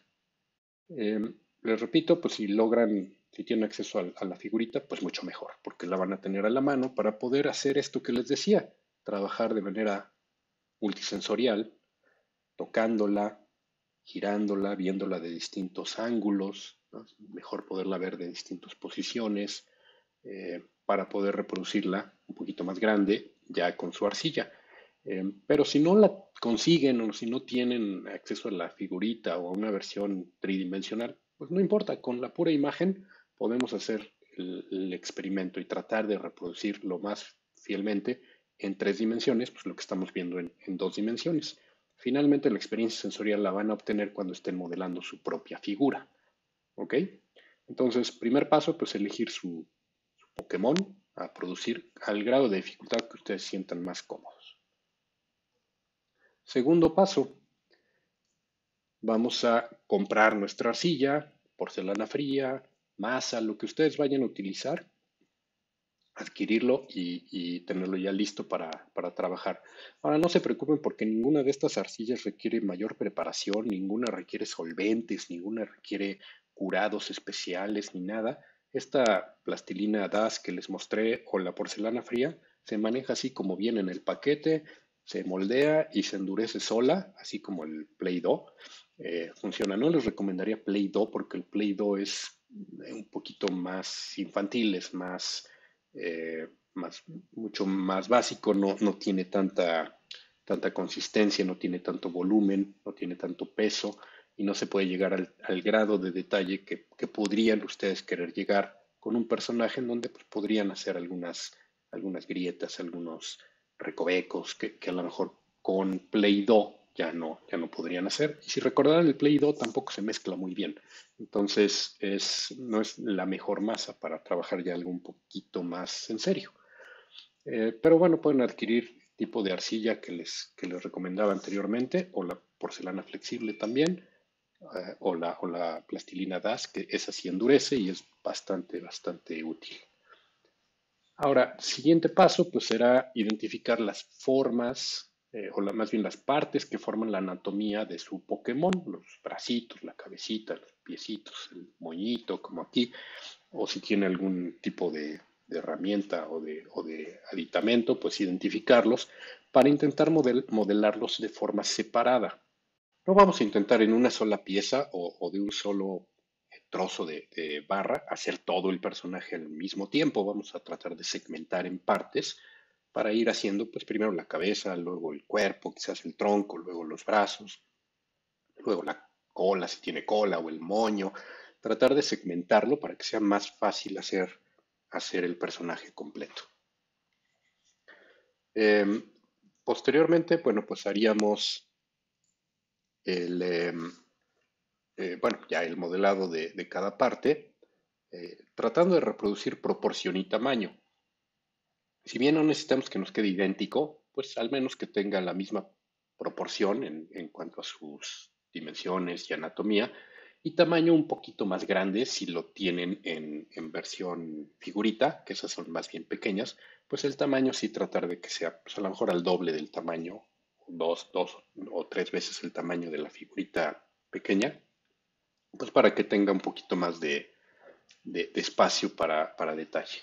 Eh, Les repito, pues si logran, si tienen acceso a la figurita, pues mucho mejor, porque la van a tener a la mano para poder hacer esto que les decía, trabajar de manera multisensorial, tocándola, girándola, viéndola de distintos ángulos, ¿no? Mejor poderla ver de distintas posiciones, para poder reproducirla un poquito más grande ya con su arcilla. Pero si no la consiguen o si no tienen acceso a la figurita o a una versión tridimensional, pues no importa, con la pura imagen podemos hacer el experimento y tratar de reproducir lo más fielmente en tres dimensiones, pues lo que estamos viendo en dos dimensiones. Finalmente, la experiencia sensorial la van a obtener cuando estén modelando su propia figura. ¿Ok? Entonces, primer paso, pues elegir su Pokémon a producir al grado de dificultad que ustedes sientan más cómodos. Segundo paso, vamos a comprar nuestra arcilla, porcelana fría, masa, lo que ustedes vayan a utilizar, adquirirlo y tenerlo ya listo para trabajar. Ahora no se preocupen porque ninguna de estas arcillas requiere mayor preparación, ninguna requiere solventes, ninguna requiere curados especiales ni nada. Esta plastilina DAS que les mostré o la porcelana fría se maneja así como viene en el paquete, se moldea y se endurece sola, así como el Play-Doh. Funciona. No les recomendaría Play-Doh porque el Play-Doh es un poquito más infantil, es mucho más básico, no tiene tanta consistencia, no tiene tanto volumen, no tiene tanto peso y no se puede llegar al grado de detalle que podrían ustedes querer llegar con un personaje en donde pues, podrían hacer algunas grietas, algunos recovecos que a lo mejor con Play-Doh ya no podrían hacer. Y si recordarán, el Play-Doh tampoco se mezcla muy bien. Entonces, no es la mejor masa para trabajar ya algo un poquito más en serio. Pero bueno, pueden adquirir tipo de arcilla que les recomendaba anteriormente, o la porcelana flexible también, o la plastilina DAS, que esa sí endurece y es bastante útil. Ahora, siguiente paso, pues será identificar las formas, más bien las partes que forman la anatomía de su Pokémon, los bracitos, la cabecita, los piecitos, el moñito, como aquí, o si tiene algún tipo de herramienta o de aditamento, pues identificarlos para intentar modelarlos de forma separada. No vamos a intentar en una sola pieza o de un solo trozo de barra hacer todo el personaje al mismo tiempo. Vamos a tratar de segmentar en partes para ir haciendo, pues primero la cabeza, luego el cuerpo, quizás el tronco, luego los brazos, luego la cola, si tiene cola, o el moño. Tratar de segmentarlo para que sea más fácil hacer el personaje completo. Eh, Posteriormente, bueno, pues haríamos el, bueno, ya el modelado de cada parte, tratando de reproducir proporción y tamaño. Si bien no necesitamos que nos quede idéntico, pues al menos que tenga la misma proporción en cuanto a sus dimensiones y anatomía, y tamaño un poquito más grande si lo tienen en versión figurita, que esas son más bien pequeñas, pues el tamaño sí tratar de que sea pues a lo mejor al doble del tamaño, dos o tres veces el tamaño de la figurita pequeña, pues para que tenga un poquito más de espacio para detalle.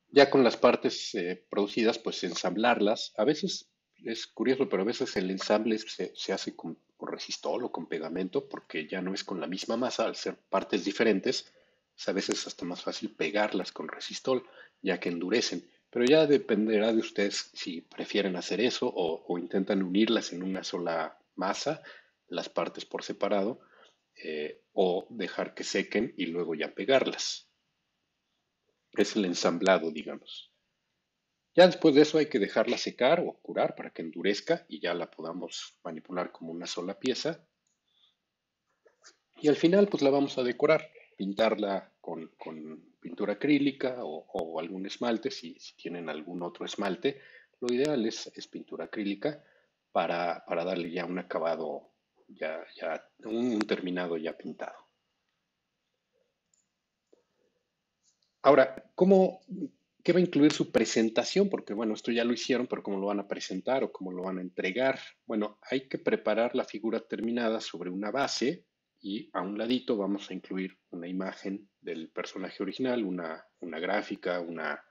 Ya con las partes producidas, pues ensamblarlas. A veces es curioso, pero a veces el ensamble se hace con resistol o con pegamento, porque ya no es con la misma masa, al ser partes diferentes, es a veces hasta más fácil pegarlas con resistol, ya que endurecen. Pero ya dependerá de ustedes si prefieren hacer eso o intentan unirlas en una sola masa, las partes por separado, o dejar que sequen y luego ya pegarlas. Es el ensamblado, digamos. Ya después de eso hay que dejarla secar o curar para que endurezca y ya la podamos manipular como una sola pieza. Y al final pues la vamos a decorar, pintarla con pintura acrílica o algún esmalte, si tienen algún otro esmalte. Lo ideal es pintura acrílica para darle ya un acabado, un terminado ya pintado. Ahora, ¿qué va a incluir su presentación? Porque bueno, esto ya lo hicieron, pero ¿cómo lo van a presentar o cómo lo van a entregar? Bueno, hay que preparar la figura terminada sobre una base y a un ladito vamos a incluir una imagen del personaje original, una gráfica, una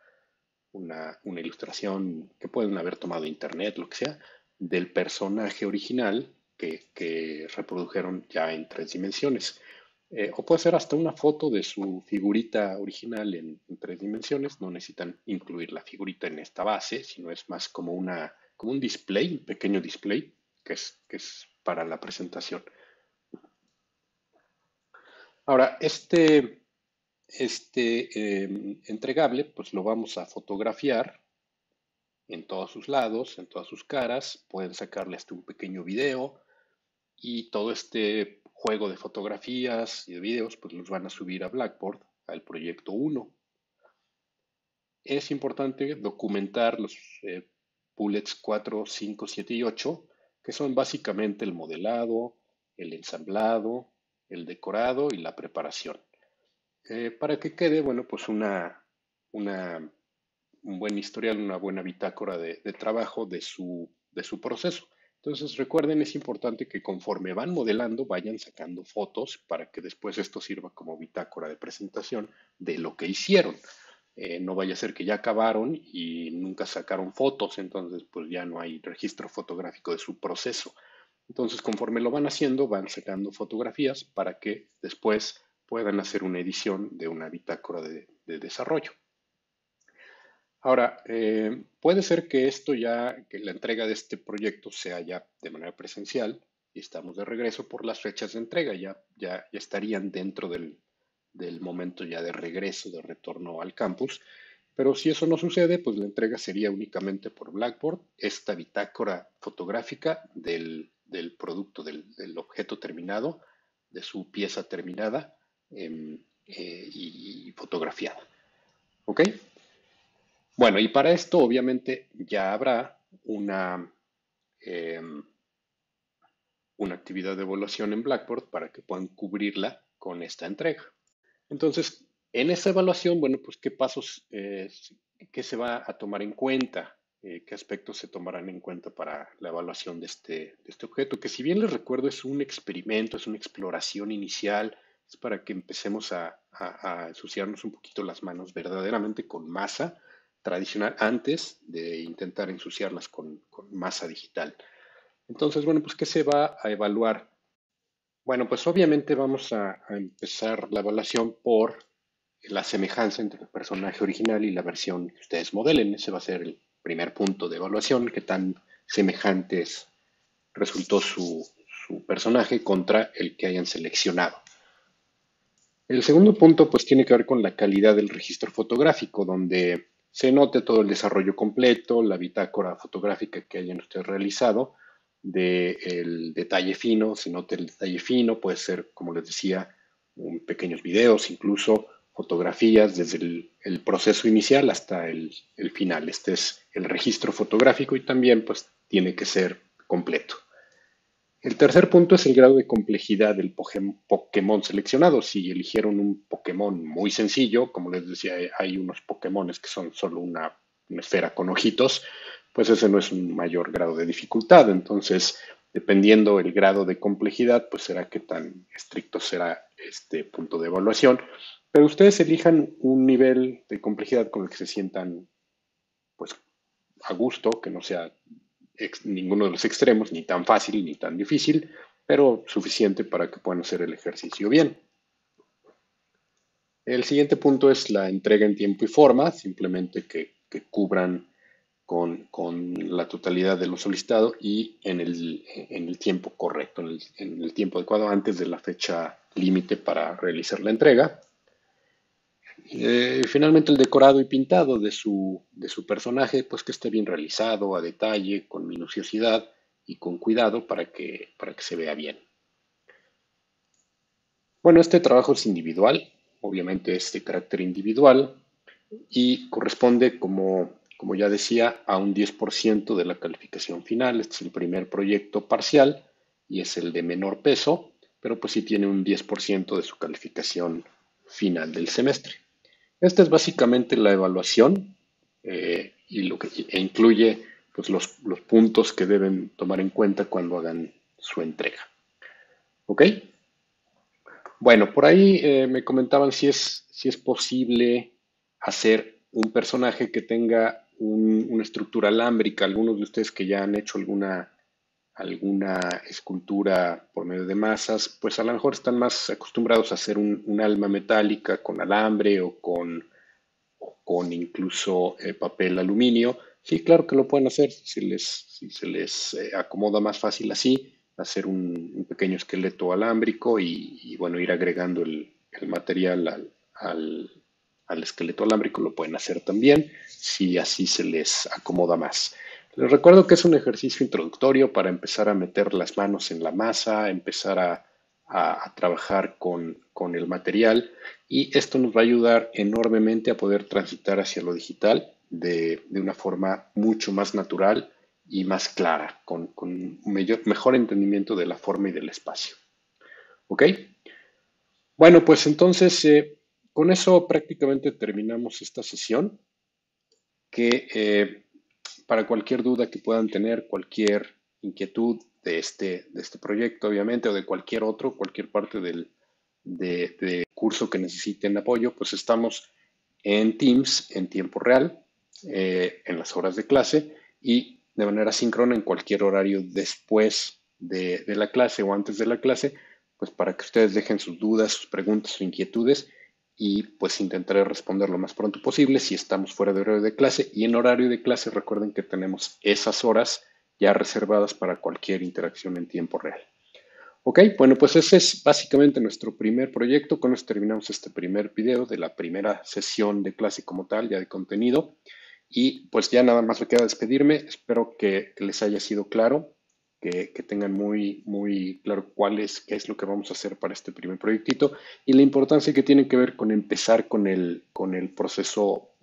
ilustración que pueden haber tomado de internet, lo que sea, del personaje original que reprodujeron ya en 3 dimensiones. O puede ser hasta una foto de su figurita original en 3 dimensiones. No necesitan incluir la figurita en esta base, sino es más como un display, un pequeño display que es para la presentación. Ahora, entregable, pues lo vamos a fotografiar en todos sus lados, en todas sus caras. Pueden sacarle hasta un pequeño video y todo este juego de fotografías y de videos, pues los van a subir a Blackboard, al proyecto 1. Es importante documentar los bullets 4, 5, 7 y 8, que son básicamente el modelado, el ensamblado, el decorado y la preparación. Para que quede, bueno, pues un buen historial, una buena bitácora de trabajo de su proceso. Entonces, recuerden, es importante que conforme van modelando, vayan sacando fotos para que después esto sirva como bitácora de presentación de lo que hicieron. No vaya a ser que ya acabaron y nunca sacaron fotos, entonces pues ya no hay registro fotográfico de su proceso. Entonces, conforme lo van haciendo, van sacando fotografías para que después puedan hacer una edición de una bitácora de desarrollo. Ahora, puede ser que la entrega de este proyecto sea ya de manera presencial y estamos de regreso por las fechas de entrega, ya estarían dentro del momento ya de regreso, de retorno al campus. Pero si eso no sucede, pues la entrega sería únicamente por Blackboard, esta bitácora fotográfica del producto, del objeto terminado, de su pieza terminada y fotografiada. ¿Ok? Bueno, y para esto obviamente ya habrá em, una actividad de evaluación en Blackboard para que puedan cubrirla con esta entrega. Entonces, en esa evaluación, bueno, pues qué pasos, qué se va a tomar en cuenta, qué aspectos se tomarán en cuenta para la evaluación de este objeto, que si bien les recuerdo es un experimento, es una exploración inicial, es para que empecemos a ensuciarnos un poquito las manos verdaderamente con masa tradicional antes de intentar ensuciarlas con masa digital. Entonces, bueno, pues ¿qué se va a evaluar? Bueno, pues obviamente vamos a empezar la evaluación por la semejanza entre el personaje original y la versión que ustedes modelen. Ese va a ser el primer punto de evaluación, qué tan semejantes resultó su personaje contra el que hayan seleccionado. El segundo punto pues tiene que ver con la calidad del registro fotográfico, donde se note todo el desarrollo completo, la bitácora fotográfica que hayan ustedes realizado, del detalle fino, se note el detalle fino, puede ser, como les decía, pequeños videos, incluso fotografías desde el proceso inicial hasta el final. Este es el registro fotográfico y también pues tiene que ser completo. El tercer punto es el grado de complejidad del Pokémon seleccionado. Si eligieron un Pokémon muy sencillo, como les decía, hay unos Pokémones que son solo una esfera con ojitos, pues ese no es un mayor grado de dificultad. Entonces, Dependiendo el grado de complejidad, pues será qué tan estricto será este punto de evaluación. Pero ustedes elijan un nivel de complejidad con el que se sientan pues a gusto, que no sea ninguno de los extremos, ni tan fácil ni tan difícil, pero suficiente para que puedan hacer el ejercicio bien. El siguiente punto es la entrega en tiempo y forma, simplemente que cubran con la totalidad de lo solicitado y en el tiempo correcto, en el tiempo adecuado, antes de la fecha límite para realizar la entrega. Finalmente, el decorado y pintado de su personaje, pues que esté bien realizado, a detalle, con minuciosidad y con cuidado para que se vea bien. Bueno, este trabajo es individual, obviamente es de carácter individual y corresponde, como ya decía, a un 10% de la calificación final. Este es el primer proyecto parcial y es el de menor peso, pero pues sí tiene un 10% de su calificación final del semestre. Esta es básicamente la evaluación y e incluye pues, los puntos que deben tomar en cuenta cuando hagan su entrega. ¿Ok? Bueno, por ahí me comentaban si es posible hacer un personaje que tenga una estructura alámbrica. Algunos de ustedes que ya han hecho alguna escultura por medio de masas, pues a lo mejor están más acostumbrados a hacer un alma metálica con alambre o con incluso papel aluminio. Sí, claro que lo pueden hacer si se les acomoda más fácil así, hacer un pequeño esqueleto alámbrico bueno, ir agregando el material al esqueleto alámbrico, lo pueden hacer también, si así se les acomoda más. Les recuerdo que es un ejercicio introductorio para empezar a meter las manos en la masa, empezar a trabajar con el material y esto nos va a ayudar enormemente a poder transitar hacia lo digital de una forma mucho más natural y más clara, con un mejor entendimiento de la forma y del espacio. ¿Ok? Bueno, pues entonces con eso prácticamente terminamos esta sesión que para cualquier duda que puedan tener, cualquier inquietud de este proyecto, obviamente, o de cualquier otro, cualquier parte de curso que necesiten apoyo, pues estamos en Teams en tiempo real, en las horas de clase y de manera síncrona en cualquier horario después de la clase o antes de la clase, pues para que ustedes dejen sus dudas, sus preguntas, sus inquietudes y pues intentaré responder lo más pronto posible si estamos fuera de horario de clase. Y en horario de clase recuerden que tenemos esas horas ya reservadas para cualquier interacción en tiempo real. Ok, bueno, pues ese es básicamente nuestro primer proyecto. Con esto terminamos este primer video de la primera sesión de clase como tal, ya de contenido. Y pues ya nada más me queda despedirme. Espero que les haya sido claro, que tengan muy claro qué es lo que vamos a hacer para este primer proyectito y la importancia que tiene que ver con empezar con el proceso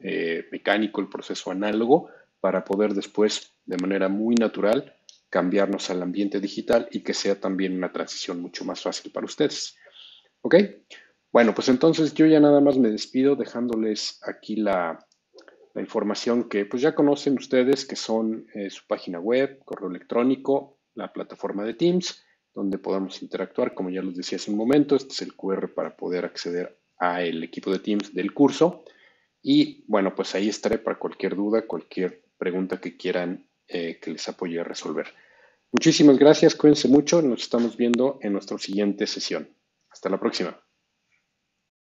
mecánico, el proceso análogo, para poder después, de manera muy natural, cambiarnos al ambiente digital y que sea también una transición mucho más fácil para ustedes. ¿Ok? Bueno, pues entonces yo ya nada más me despido dejándoles aquí la información que pues ya conocen ustedes, que son su página web, correo electrónico, la plataforma de Teams, donde podemos interactuar, como ya les decía hace un momento. Este es el QR para poder acceder al equipo de Teams del curso. Y bueno, pues ahí estaré para cualquier duda, cualquier pregunta que quieran que les apoye a resolver. Muchísimas gracias, cuídense mucho, nos estamos viendo en nuestra siguiente sesión. Hasta la próxima.